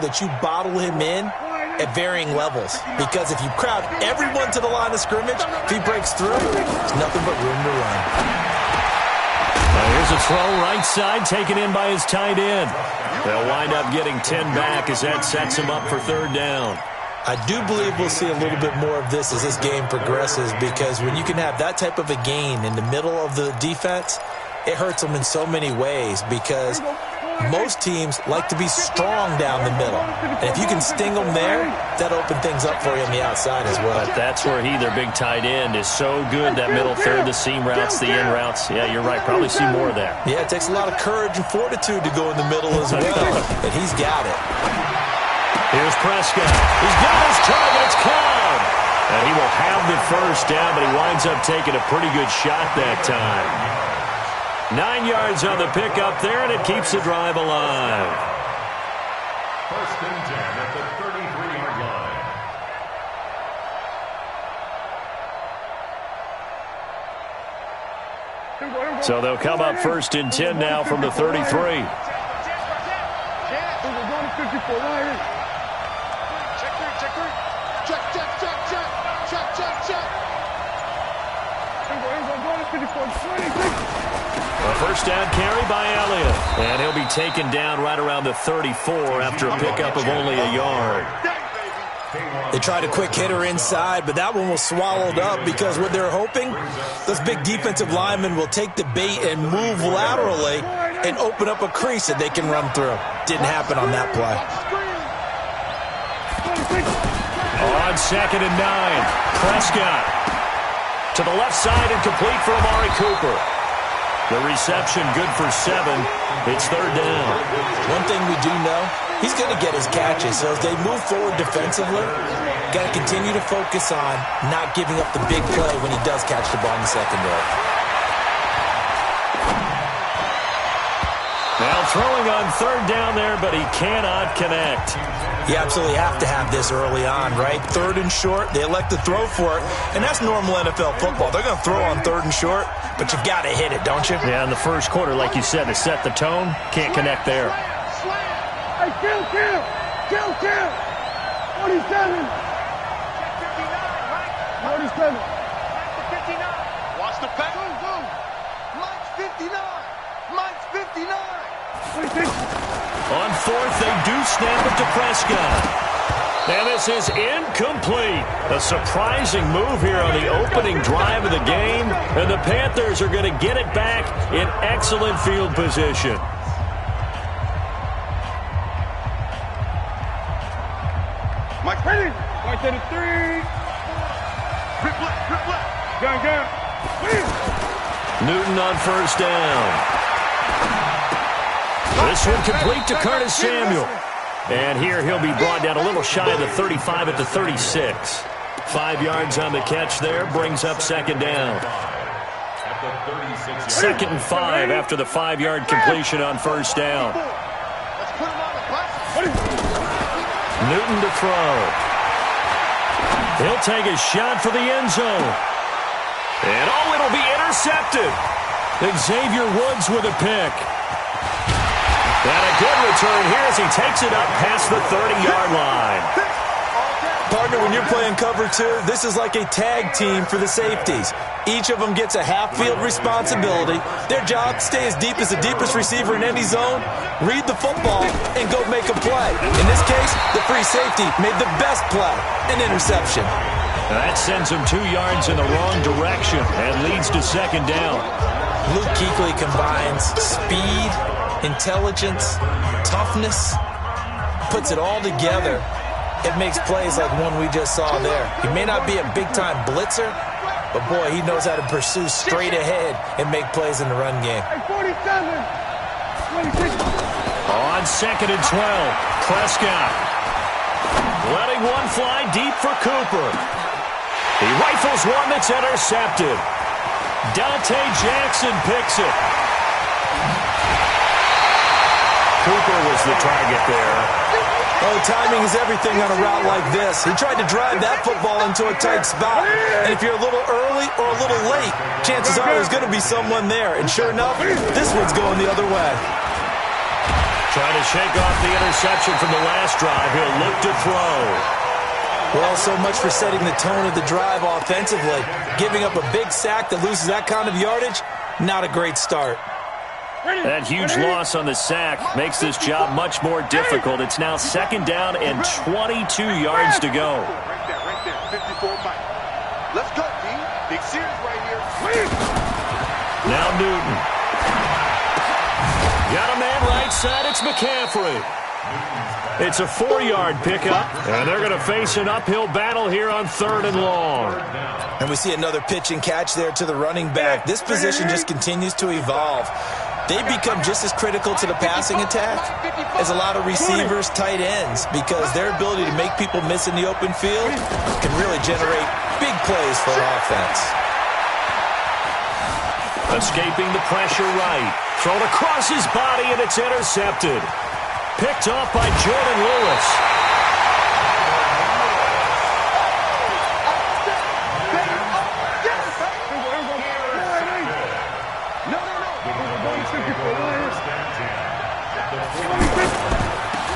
that you bottle him in at varying levels. Because if you crowd everyone to the line of scrimmage, if he breaks through, there's nothing but room to run. Here's a throw right side taken in by his tight end. They'll wind up getting 10 back as that sets him up for third down. I do believe we'll see a little bit more of this as this game progresses, because when you can have that type of a gain in the middle of the defense, it hurts them in so many ways, because most teams like to be strong down the middle. And if you can sting them there, that'll open things up for you on the outside as well. But that's where their big tight end, is so good, that middle third, the seam routes, the in routes. Yeah, you're right. Probably see more of that. Yeah, it takes a lot of courage and fortitude to go in the middle as well, and he's got it. Here's Prescott. He's got his target. It's caught. And he will have the first down, but he winds up taking a pretty good shot that time. 9 yards on the pickup there, and it keeps the drive alive. First and 10 at the 33-yard line. So they'll come up first and 10 now from the 33. A first down carry by Elliott. And he'll be taken down right around the 34 after a pickup of only a yard. They tried a quick hitter inside, but that one was swallowed up, because what they're hoping, those big defensive linemen will take the bait and move laterally and open up a crease that they can run through. Didn't happen on that play. On second and 9, Prescott to the left side and complete for Amari Cooper. The reception good for 7. It's third down. One thing we do know, he's going to get his catches. So as they move forward defensively, got to continue to focus on not giving up the big play when he does catch the ball in the secondary. Now throwing on third down there, but he cannot connect. You absolutely have to have this early on, right? Third and short, they elect to throw for it, and that's normal NFL football. They're going to throw on third and short, but you've got to hit it, don't you? Yeah, in the first quarter, like you said, to set the tone, can't connect there. Hey, kill! 47! 47! 59! Watch the pass! Go! Mike's 59! Mike's 59! On fourth, they do snap it to Prescott. And this is incomplete. A surprising move here on the opening drive of the game. And the Panthers are going to get it back in excellent field position. Mike ready. Mike to the 3. Grip left. Gun. Newton on first down. This one complete to Curtis Samuel. And here he'll be brought down a little shy of the 35 at the 36. 5 yards on the catch there, brings up second down. Second and 5 after the 5-yard completion on first down. Newton to throw. He'll take a shot for the end zone. And it'll be intercepted. Xavier Woods with a pick. And a good return here as he takes it up past the 30-yard line. Partner, when you're playing cover 2, this is like a tag team for the safeties. Each of them gets a half-field responsibility. Their job, stay as deep as the deepest receiver in any zone, read the football, and go make a play. In this case, the free safety made the best play, an interception. That sends him 2 yards in the wrong direction and leads to second down. Luke Kuechly combines speed, intelligence, toughness, puts it all together. It makes plays like one we just saw there. He may not be a big-time blitzer, but boy, he knows how to pursue straight ahead and make plays in the run game. 47! 26! On second and 12, Prescott letting one fly deep for Cooper. He rifles one that's intercepted. Dante Jackson picks it. Cooper was the target there. Oh, timing is everything on a route like this. He tried to drive that football into a tight spot. And if you're a little early or a little late, chances are there's going to be someone there. And sure enough, this one's going the other way. Trying to shake off the interception from the last drive. He'll look to throw. Well, so much for setting the tone of the drive offensively. Giving up a big sack that loses that kind of yardage, not a great start. That huge loss on the sack makes this job much more difficult. It's now 2nd down and 22 yards to go. Right there, 54 Mike. Let's go, D. Big series right here. Now Newton. Got a man right side. It's McCaffrey. It's a 4-yard pickup, and they're going to face an uphill battle here on 3rd and long. And we see another pitch and catch there to the running back. This position just continues to evolve. They become just as critical to the passing attack as a lot of receivers, tight ends, because their ability to make people miss in the open field can really generate big plays for an offense. Escaping the pressure right. Thrown across his body, and it's intercepted. Picked off by Jordan Lewis.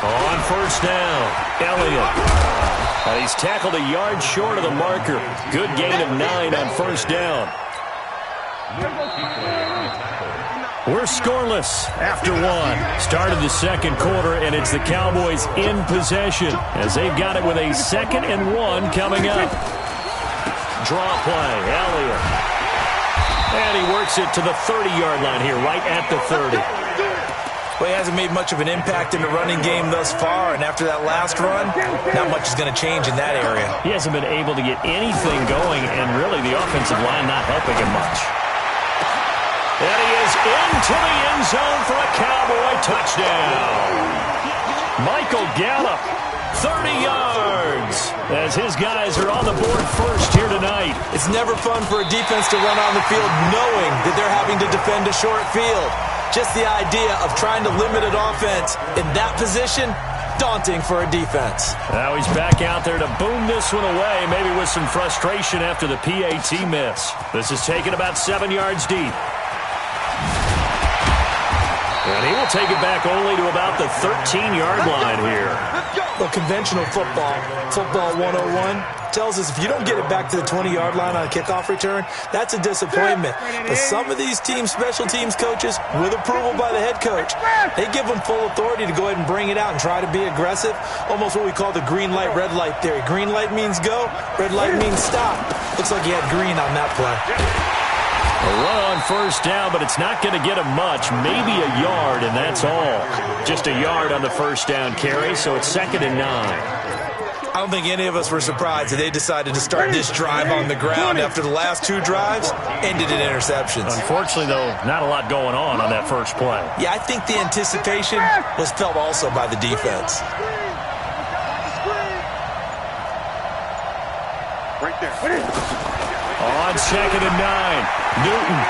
On 1st down, Elliott. And he's tackled a yard short of the marker. Good gain of 9 on 1st down. We're scoreless after 1. Started the 2nd quarter, and it's the Cowboys in possession as they've got it with a 2nd and 1 coming up. Draw play, Elliott. And he works it to the 30-yard line here, right at the 30. Well, he hasn't made much of an impact in the running game thus far, and after that last run, not much is going to change in that area. He hasn't been able to get anything going, and really the offensive line not helping him much. And he is into the end zone for a Cowboy touchdown. Michael Gallup, 30 yards, as his guys are on the board first here tonight. It's never fun for a defense to run on the field knowing that they're having to defend a short field. Just the idea of trying to limit an offense in that position, daunting for a defense. Now he's back out there to boom this one away, maybe with some frustration after the PAT miss. This is taken about 7 yards deep. And he will take it back only to about the 13-yard line here. Well, conventional football 101, tells us if you don't get it back to the 20-yard line on a kickoff return, that's a disappointment. But some of these teams, special teams coaches, with approval by the head coach, they give them full authority to go ahead and bring it out and try to be aggressive, almost what we call the green light, red light theory. Green light means go, red light means stop. Looks like he had green on that play. A run on 1st down, but it's not going to get him much. Maybe a yard, and that's all. Just a yard on the 1st down carry, so it's 2nd and 9. I don't think any of us were surprised that they decided to start this drive on the ground after the last 2 drives ended in interceptions. Unfortunately, though, not a lot going on that first play. Yeah, I think the anticipation was felt also by the defense. Right there. On 2nd and 9, Newton.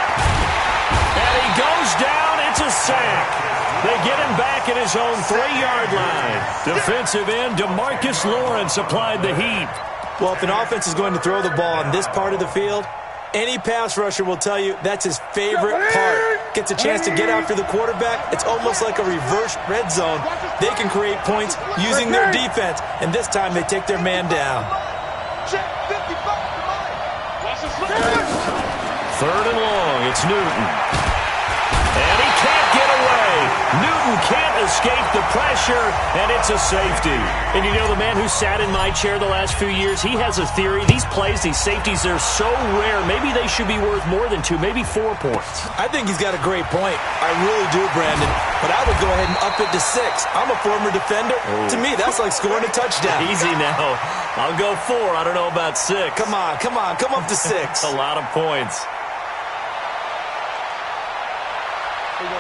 And he goes down. It's a sack. They get him back at his own 3-yard line. Defensive end DeMarcus Lawrence applied the heat. Well, if an offense is going to throw the ball on this part of the field, any pass rusher will tell you that's his favorite part. Gets a chance to get after the quarterback. It's almost like a reverse red zone. They can create points using their defense, and this time they take their man down. 3rd and long, it's Newton. And he can't get away. Newton can't escape the pressure, and it's a safety. And you know, the man who sat in my chair the last few years, he has a theory. These plays, these safeties, they're so rare. Maybe they should be worth more than 2, maybe 4 points. I think he's got a great point. I really do, Brandon. But I would go ahead and up it to 6. I'm a former defender. To me, that's like scoring a touchdown. Easy now. I'll go 4. I don't know about 6. Come on. Come up to 6. A lot of points.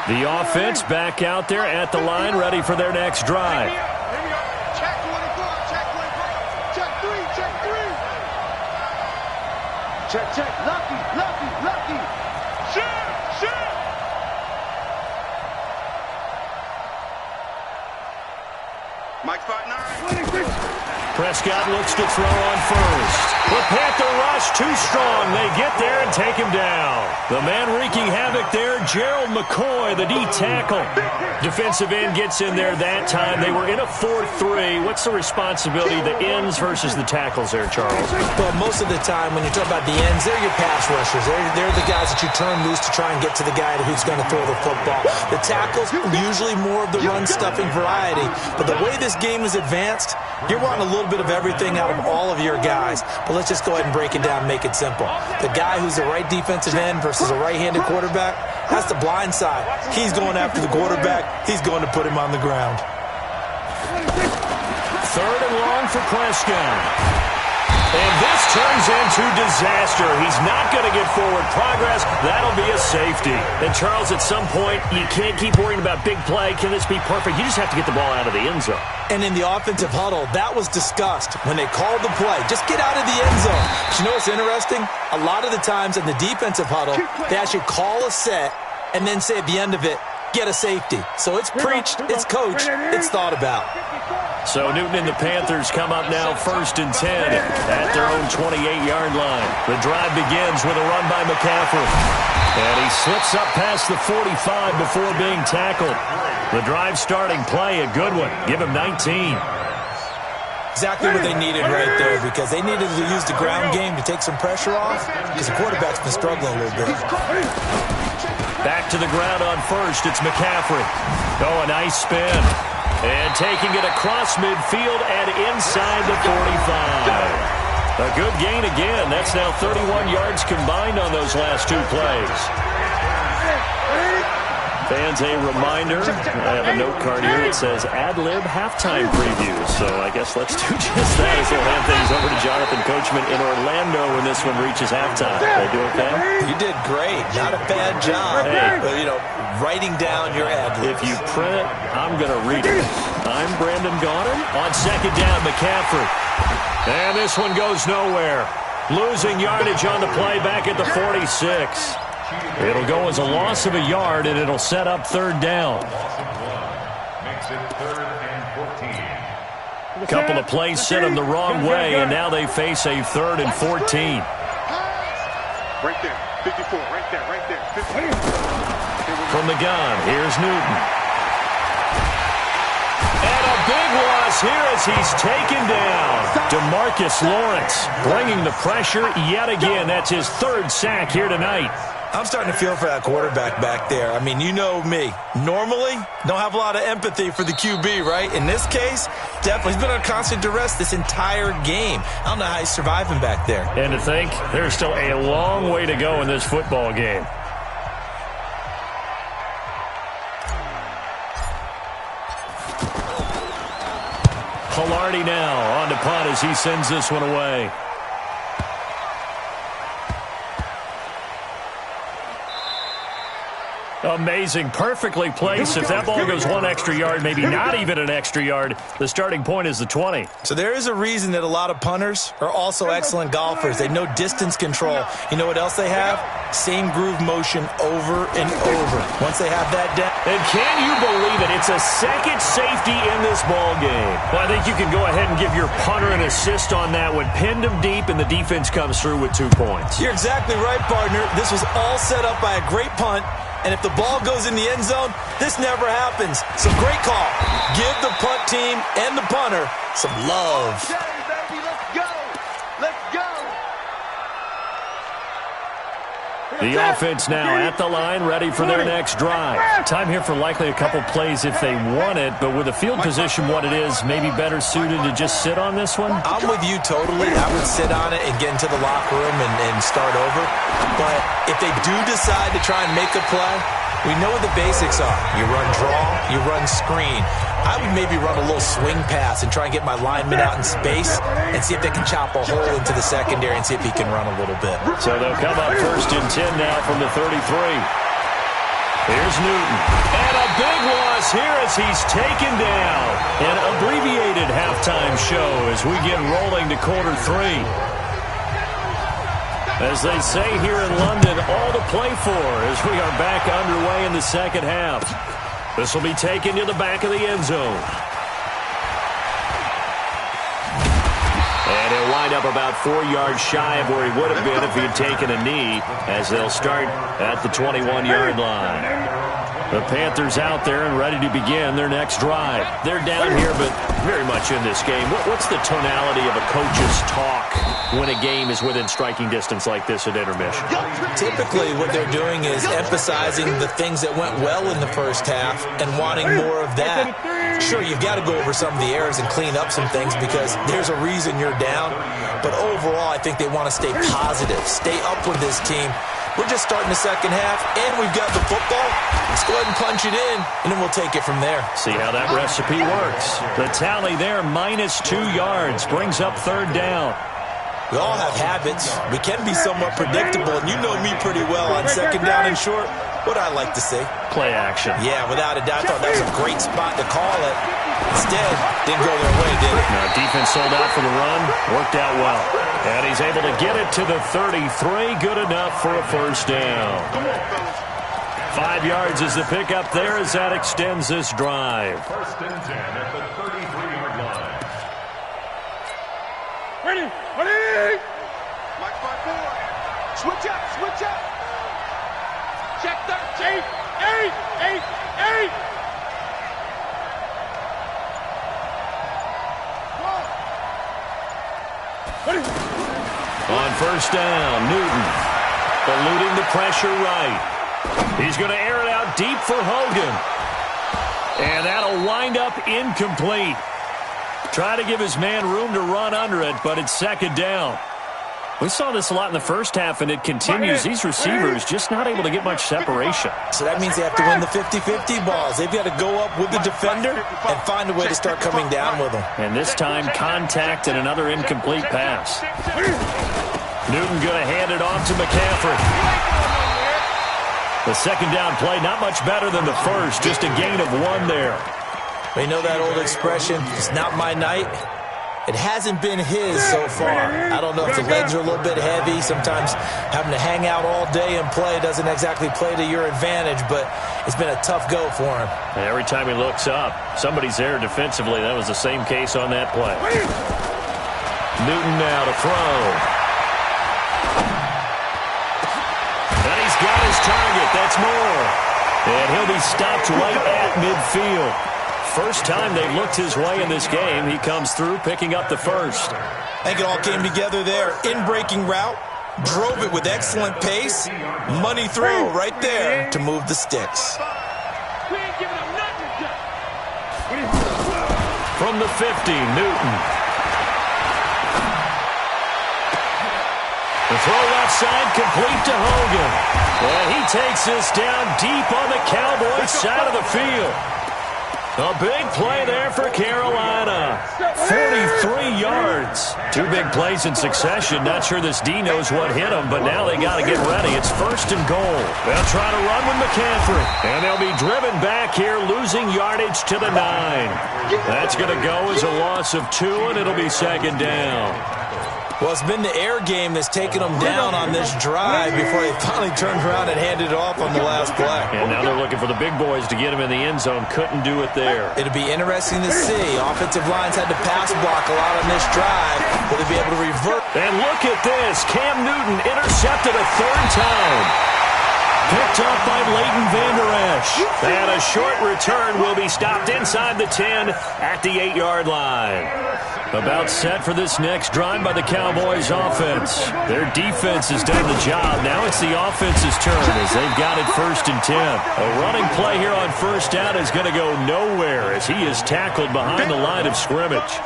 The offense back out there at the line, ready for their next drive. Check 24, check 3, check 3. Check, lucky. Shoot. Mike 5-9. Prescott looks to throw on 1st. The Panther rush too strong. They get there and take him down. The man wreaking havoc there, Gerald McCoy, the D tackle. Defensive end gets in there that time. They were in a 4-3. What's the responsibility, the ends versus the tackles there, Charles? Well, most of the time when you talk about the ends, they're your pass rushers. They're the guys that you turn loose to try and get to the guy who's going to throw the football. The tackles, usually more of the run-stuffing variety. But the way this game is advanced, you're wanting a little bit of everything out of all of your guys. But let's just go ahead and break it down and make it simple. The guy who's the right defensive end versus a right-handed quarterback, that's the blind side. He's going after the quarterback. He's going to put him on the ground. 3rd and long for Prescott. And this turns into disaster. He's not going to get forward progress. That'll be a safety. And, Charles, at some point, you can't keep worrying about big play. Can this be perfect? You just have to get the ball out of the end zone. And in the offensive huddle, that was discussed when they called the play. Just get out of the end zone. But you know what's interesting? A lot of the times in the defensive huddle, they actually call a set and then say at the end of it, get a safety. So it's preached, it's coached, it's thought about. So Newton and the Panthers come up now 1st and 10 at their own 28-yard line. The drive begins with a run by McCaffrey. And he slips up past the 45 before being tackled. The drive starting play, a good one. Give him 19. Exactly what they needed right there, because they needed to use the ground game to take some pressure off, because the quarterback's been struggling a little bit. Back to the ground on first, it's McCaffrey. Oh, a nice spin. And taking it across midfield and inside the 45. A good gain again. That's now 31 yards combined on those last 2 plays. Fans, a reminder, I have a note card here that says ad-lib halftime preview. So I guess let's do just that as we'll hand things over to Jonathan Coachman in Orlando when this one reaches halftime. Did I do okay? You did great. Not a bad job. Hey. But, writing down your ad-libs. If you print it, I'm going to read it. I'm Brandon Gaudin. On 2nd down, McCaffrey. And this one goes nowhere. Losing yardage on the play back at the 46. It'll go as a loss of a yard, and it'll set up 3rd down. Makes it 3rd and 14. A couple of plays sent them the wrong way, and now they face a 3rd and 14. Right there. 54. Right there. 54. From the gun, here's Newton. And a big loss here as he's taken down. DeMarcus Lawrence bringing the pressure yet again. That's his 3rd sack here tonight. I'm starting to feel for that quarterback back there. I mean, you know me. Normally, don't have a lot of empathy for the QB, right? In this case, definitely. He's been on constant duress this entire game. I don't know how he's surviving back there. And to think, there's still a long way to go in this football game. Palardy now on to punt as he sends this one away. Amazing. Perfectly placed. If that ball goes 1 extra yard, maybe not even an extra yard, the starting point is the 20. So there is a reason that a lot of punters are also excellent golfers. They know distance control. You know what else they have? Same groove motion over and over. Once they have that down. And can you believe it? It's a second safety in this ball game. Well, I think you can go ahead and give your punter an assist on that one. Pinned him deep, and the defense comes through with 2 points. You're exactly right, partner. This was all set up by a great punt. And if the ball goes in the end zone, this never happens. So great call. Give the punt team and the punter some love. Okay, baby, let's go. Let's go. The offense now at the line, ready for their next drive. Time here for likely a couple plays if they want it, but with the field position what it is, maybe better suited to just sit on this one? I'm with you totally. I would sit on it and get into the locker room and start over. But if they do decide to try and make a play, we know what the basics are. You run draw, you run screen. I would maybe run a little swing pass and try and get my lineman out in space and see if they can chop a hole into the secondary and see if he can run a little bit. So they'll come up 1st and 10 now from the 33. Here's Newton. And a big loss here as he's taken down. An abbreviated halftime show as we get rolling to quarter 3. As they say here in London, all to play for as we are back underway in the second half. This will be taken to the back of the end zone. And he'll wind wind up about 4 yards shy of where he would have been if he had taken a knee, as they'll start at the 21-yard line. The Panthers out there and ready to begin their next drive. They're down here, but very much in this game. What's the tonality of a coach's talk when a game is within striking distance like this at intermission? Typically, what they're doing is emphasizing the things that went well in the first half and wanting more of that. Sure, you've got to go over some of the errors and clean up some things because there's a reason you're down. But overall, I think they want to stay positive, stay up with this team. We're just starting the second half, and we've got the football. Let's go ahead and punch it in, and then we'll take it from there. See how that recipe works. The tally there, -2 yards, brings up third down. We all have habits. We can be somewhat predictable, and you know me pretty well on second down and short. What I like to say. Play action. Yeah, without a doubt. I thought that was a great spot to call it. Instead, didn't go their way, did it? No, defense sold out for the run. Worked out well. And he's able to get it to the 33. Good enough for a first down. 5 yards is the pickup there as that extends this drive. First and 10 at the 33-yard line. Ready, ready! Watch my boy. Switch up, switch up. Check 13. 8, 8, 8. On first down, Newton eluding the pressure right. He's going to air it out deep for Hogan. And that'll wind up incomplete. Try to give his man room to run under it, but it's second down. We saw this a lot in the first half, and it continues. These receivers just not able to get much separation. So that means they have to win the 50-50 balls. They've got to go up with the defender and find a way to start coming down with them. And this time, contact and another incomplete pass. Newton going to hand it off to McCaffrey. The second down play, not much better than the first, just a gain of 1 there. You know that old expression, it's not my night. It hasn't been his so far. I don't know if the legs are a little bit heavy. Sometimes having to hang out all day and play doesn't exactly play to your advantage, but it's been a tough go for him. And every time he looks up, somebody's there defensively. That was the same case on that play. Newton now to throw. And he's got his target. That's more. And he'll be stopped right at midfield. First time they've looked his way in this game. He comes through, picking up the first. I think it all came together there. In-breaking route, drove it with excellent pace. Money throw right there to move the sticks. From the 50, Newton. The throw left side, complete to Hogan. And he takes this down deep on the Cowboys side of the field. A big play there for Carolina. 43 yards. 2 big plays in succession. Not sure this D knows what hit him, but now they got to get ready. It's first and goal. They'll try to run with McCaffrey. And they'll be driven back here, losing yardage to the 9. That's going to go as a loss of 2, and it'll be second down. Well, it's been the air game that's taken them down on this drive before they finally turned around and handed it off on the last play. And now they're looking for the big boys to get him in the end zone. Couldn't do it there. It'll be interesting to see. Offensive lines had to pass block a lot on this drive. Will they be able to revert? And look at this. Cam Newton intercepted a 3rd time. Picked up by Leighton Vander Esch. And a short return will be stopped inside the 10 at the 8-yard line. About set for this next drive by the Cowboys offense. Their defense has done the job. Now it's the offense's turn as they've got it first and 10. A running play here on first down is going to go nowhere as he is tackled behind the line of scrimmage.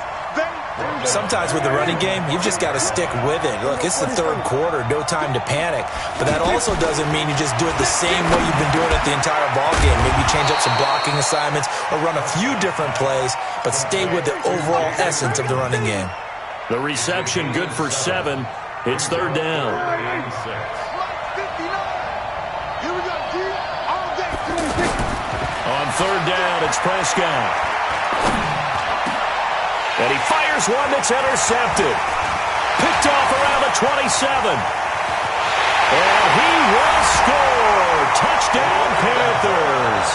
Sometimes with the running game, you've just got to stick with it. Look, it's the 3rd quarter, no time to panic. But that also doesn't mean you just do it the same way you've been doing it the entire ball game. Maybe change up some blocking assignments or run a few different plays, but stay with the overall essence of the running game. The reception good for 7. It's 3rd down. On 3rd down, it's Prescott. And he fires one that's intercepted. Picked off around the 27. And he will score. Touchdown, Panthers.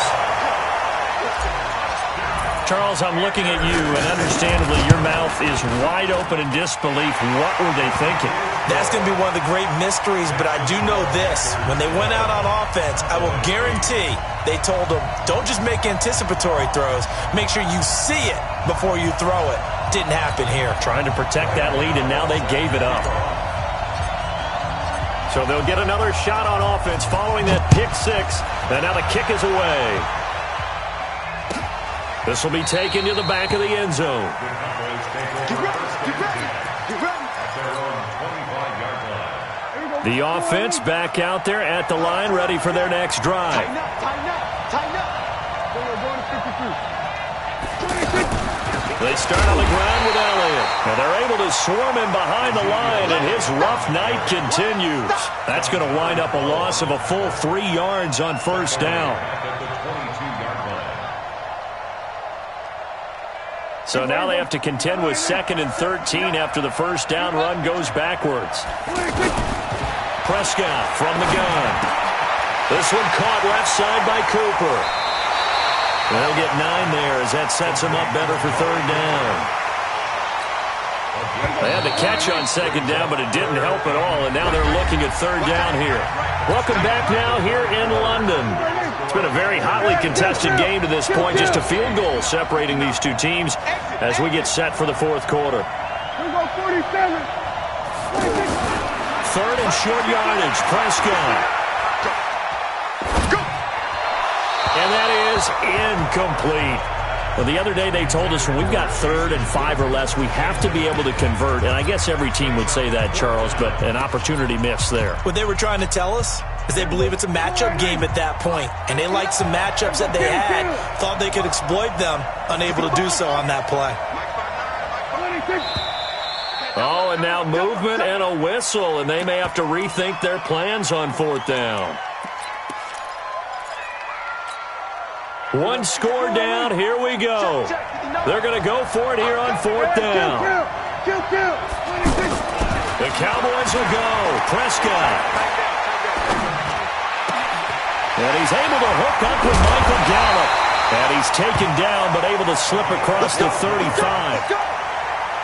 Charles, I'm looking at you, and understandably your mouth is wide open in disbelief. What were they thinking? That's going to be one of the great mysteries, but I do know this. When they went out on offense, I will guarantee they told them, don't just make anticipatory throws. Make sure you see it before you throw it. Didn't happen here. Trying to protect that lead, and now they gave it up. So they'll get another shot on offense following that pick six, and now the kick is away. This will be taken to the back of the end zone. The offense back out there at the line, ready for their next drive. They start on the ground with Elliott. Now they're able to swarm him behind the line, and his rough night continues. That's going to wind up a loss of a full 3 yards on first down. So now they have to contend with 2nd and 13 after the first down run goes backwards. Prescott from the gun. This one caught left side by Cooper. They'll get 9 there as that sets him up better for 3rd down. They had the catch on 2nd down, but it didn't help at all, and now they're looking at 3rd down here. Welcome back now here in London. It's been a very hotly contested game to this point, just a field goal separating these two teams as we get set for the 4th quarter. 3rd and short yardage, Prescott. And that is incomplete. Well, the other day they told us when we've got 3rd and 5 or less, we have to be able to convert. And I guess every team would say that, Charles, but an opportunity missed there. What they were trying to tell us is they believe it's a matchup game at that point. And they liked some matchups that they had, thought they could exploit them, unable to do so on that play. Oh, and now movement and a whistle, and they may have to rethink their plans on 4th down. One score down, here we go. They're going to go for it here on 4th down. The Cowboys will go. Prescott. And he's able to hook up with Michael Gallup. And he's taken down, but able to slip across the 35.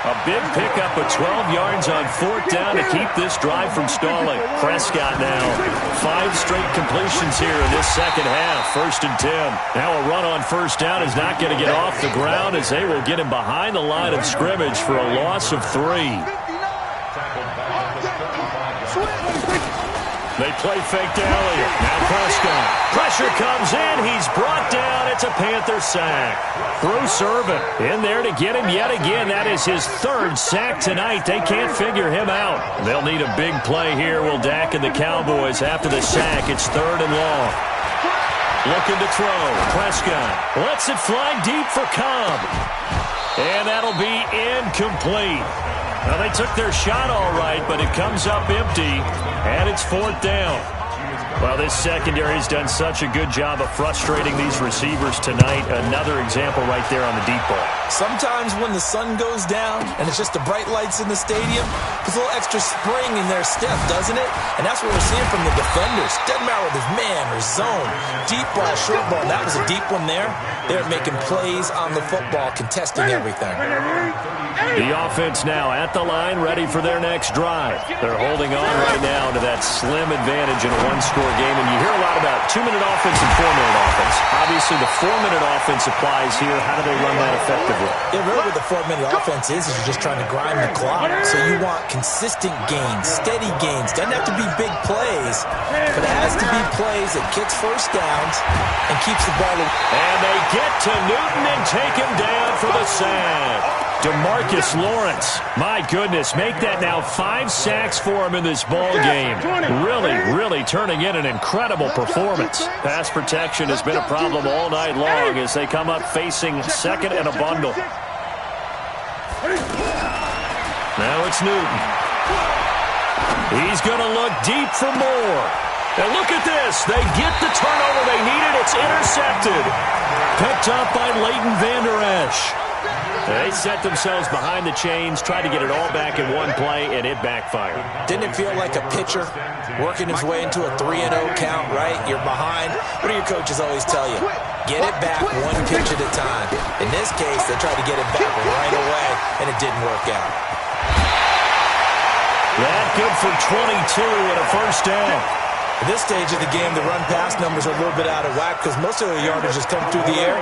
A big pickup of 12 yards on 4th down to keep this drive from stalling. Prescott now 5 straight completions here in this second half. 1st and 10. Now a run on 1st down is not going to get off the ground as they will get him behind the line of scrimmage for a loss of 3. They play fake to Elliott. Now Prescott. Pressure comes in. He's brought down. It's a Panther sack. Bruce Irvin in there to get him yet again. That is his 3rd sack tonight. They can't figure him out. They'll need a big play here. Will Dak and the Cowboys after the sack. It's 3rd and long. Looking to throw. Prescott lets it fly deep for Cobb. And that'll be incomplete. Well, they took their shot all right, but it comes up empty, and it's 4th down. Well, this secondary has done such a good job of frustrating these receivers tonight. Another example right there on the deep ball. Sometimes when the sun goes down and it's just the bright lights in the stadium, there's a little extra spring in their step, doesn't it? And that's what we're seeing from the defenders. Doesn't matter whether it's man or zone, deep ball, short ball. That was a deep one there. They're making plays on the football, contesting everything. The offense now at the line, ready for their next drive. They're holding on right now to that slim advantage in a one-score game, and you hear a lot about 2-minute offense and 4-minute offense. Obviously, the 4-minute offense applies here. How do they run that effectively? Yeah, really what the 4-minute offense is you're just trying to grind the clock. So you want consistent gains, steady gains. Doesn't have to be big plays, but it has to be plays that gets first downs and keeps the ball. And they get to Newton and take him down for the sack. DeMarcus Lawrence, my goodness, make that now 5 sacks for him in this ball game. Really turning in an incredible performance. Pass protection has been a problem all night long as they come up facing 2nd and a bundle. Now it's Newton. He's going to look deep for more. And look at this. They get the turnover they needed. It's intercepted. Picked up by Leighton Vander Esch. They set themselves behind the chains, tried to get it all back in one play, and it backfired. Didn't it feel like a pitcher working his way into a 3-0 count, right? You're behind. What do your coaches always tell you? Get it back one pitch at a time. In this case, they tried to get it back right away, and it didn't work out. That good for 22 and a first down. At this stage of the game, the run-pass numbers are a little bit out of whack because most of the yardage has come through the air.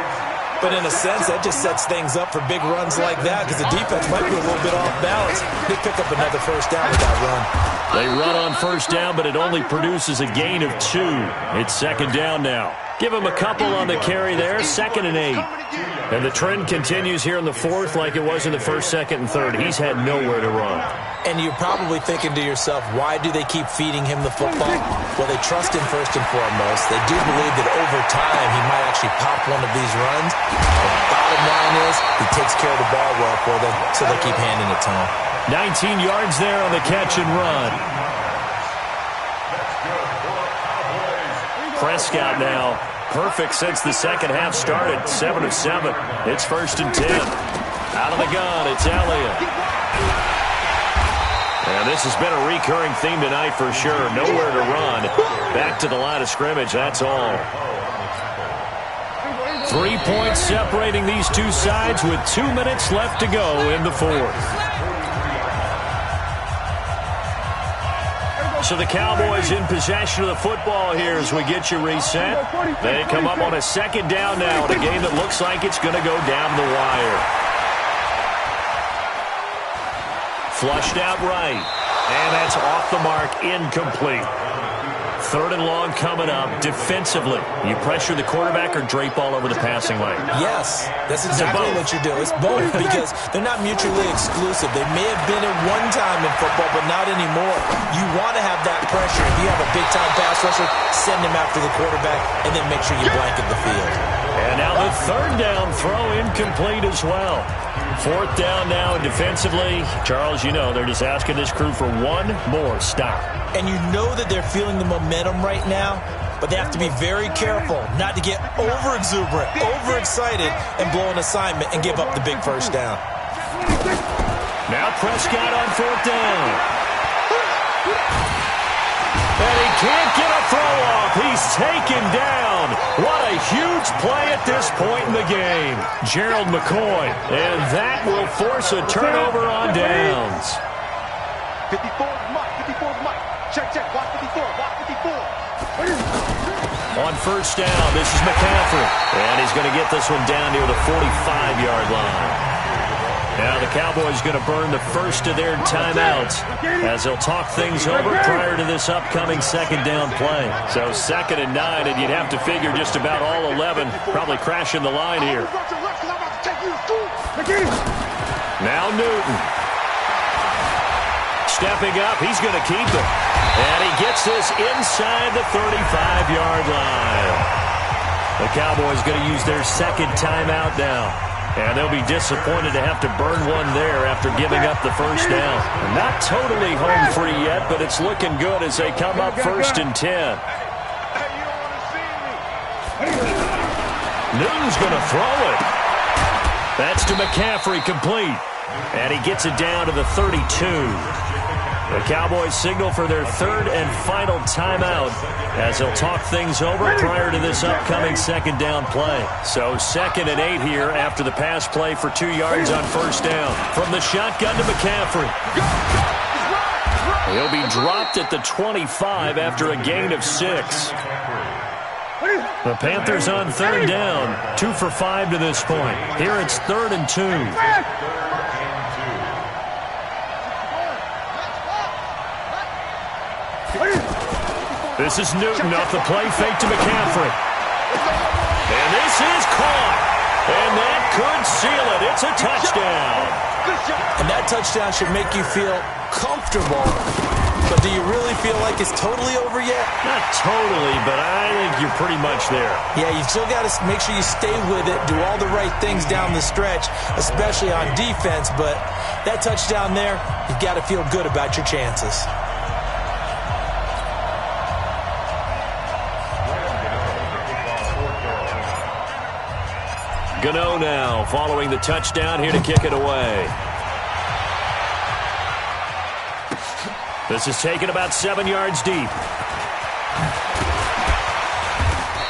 But in a sense, that just sets things up for big runs like that because the defense might be a little bit off balance. They pick up another first down with that run. They run on first down, but it only produces a gain of 2. It's second down now. Give him a couple on the carry there, 2nd and 8. And the trend continues here in the fourth like it was in the first, second, and third. He's had nowhere to run. And you're probably thinking to yourself, why do they keep feeding him the football? Well, they trust him first and foremost. They do believe that over time he might actually pop one of these runs. The bottom line is he takes care of the ball well for them, so they keep handing it to him. 19 yards there on the catch and run. Prescott now, perfect since the second half started, 7 of 7. It's 1st and 10. Out of the gun, it's Elliott. And this has been a recurring theme tonight for sure. Nowhere to run. Back to the line of scrimmage, that's all. 3 points separating these two sides with 2 minutes left to go in the fourth. So the Cowboys in possession of the football here as we get you reset. They come up on a second down now in a game that looks like it's going to go down the wire. Flushed out right. And that's off the mark, incomplete. 3rd and long coming up. Defensively, you pressure the quarterback or drape all over the passing lane? Yes, that's exactly what you do. It's both because they're not mutually exclusive. They may have been at one time in football, but not anymore. You want to have that pressure. If you have a big-time pass rusher, send him after the quarterback, and then make sure you blanket the field. And now the 3rd down throw incomplete as well. 4th down now, and defensively, Charles, you know, they're just asking this crew for one more stop. And you know that they're feeling the momentum right now, but they have to be very careful not to get over-exuberant, overexcited, and blow an assignment and give up the big first down. Now Prescott on 4th down. And he can't get a throw off. He's taken down. What a huge play at this point in the game. Gerald McCoy. And that will force a turnover on downs. 54 Mike. 54 Mike. Check. Watch 54. Watch 54. On first down, this is McCaffrey. And he's going to get this one down near the 45-yard line. Now the Cowboys going to burn the first of their timeouts as they'll talk things over prior to this upcoming second down play. So 2nd and 9, and you'd have to figure just about all 11 probably crashing the line here. Now Newton. Stepping up, he's going to keep it. And he gets this inside the 35-yard line. The Cowboys going to use their second timeout now. And they'll be disappointed to have to burn one there after giving up the first down. Not totally home free yet, but it's looking good as they come up 1st and 10. Newton's going to throw it. That's to McCaffrey, complete. And he gets it down to the 32. The Cowboys signal for their 3rd and final timeout as they'll talk things over prior to this upcoming second down play. So 2nd and 8 here after the pass play for 2 yards on first down. From the shotgun to McCaffrey. He'll be dropped at the 25 after a gain of 6. The Panthers on 3rd down. 2 for 5 to this point. Here it's 3rd and 2. This is Newton off the play fake to McCaffrey. And this is caught. And that could seal it. It's a touchdown. And that touchdown should make you feel comfortable. But do you really feel like it's totally over yet? Not totally, but I think you're pretty much there. Yeah, you still got to make sure you stay with it, do all the right things down the stretch, especially on defense. But that touchdown there, you've got to feel good about your chances. Gano now following the touchdown here to kick it away. This is taken about 7 yards deep.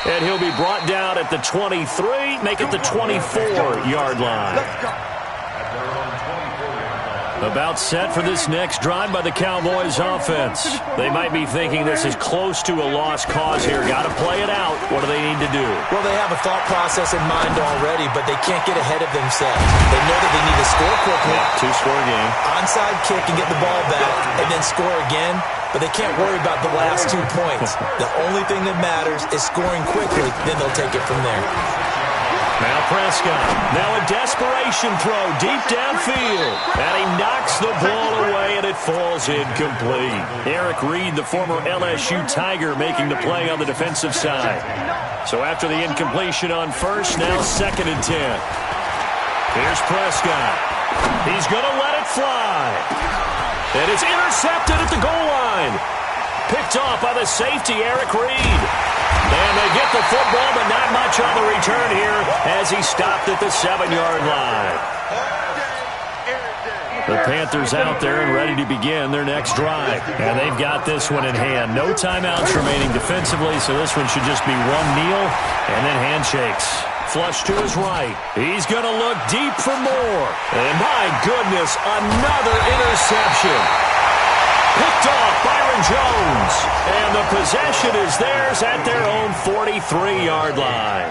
And he'll be brought down at the 23, make it the 24-yard line. About set for this next drive by the Cowboys offense. They might be thinking this is close to a lost cause here. Got to play it out. What do they need to do? Well, they have a thought process in mind already, but they can't get ahead of themselves. They know that they need to score quickly. Yeah, two-score game. Onside kick and get the ball back, and then score again. But they can't worry about the last 2 points. The only thing that matters is scoring quickly. Then they'll take it from there. Now Prescott. Now a desperation throw deep downfield. And he knocks the ball away, and it falls incomplete. Eric Reed, the former LSU Tiger, making the play on the defensive side. So after the incompletion on first, now 2nd and 10. Here's Prescott. He's going to let it fly. And it's intercepted at the goal line. Picked off by the safety, Eric Reed. And they get the football, but not much on the return here as he stopped at the 7-yard line. The Panthers out there and ready to begin their next drive. And they've got this one in hand. No timeouts remaining defensively, so this one should just be one kneel and then handshakes. Flush to his right. He's going to look deep for more. And my goodness, another interception. Picked off Byron Jones. And the possession is theirs at their own 43-yard line.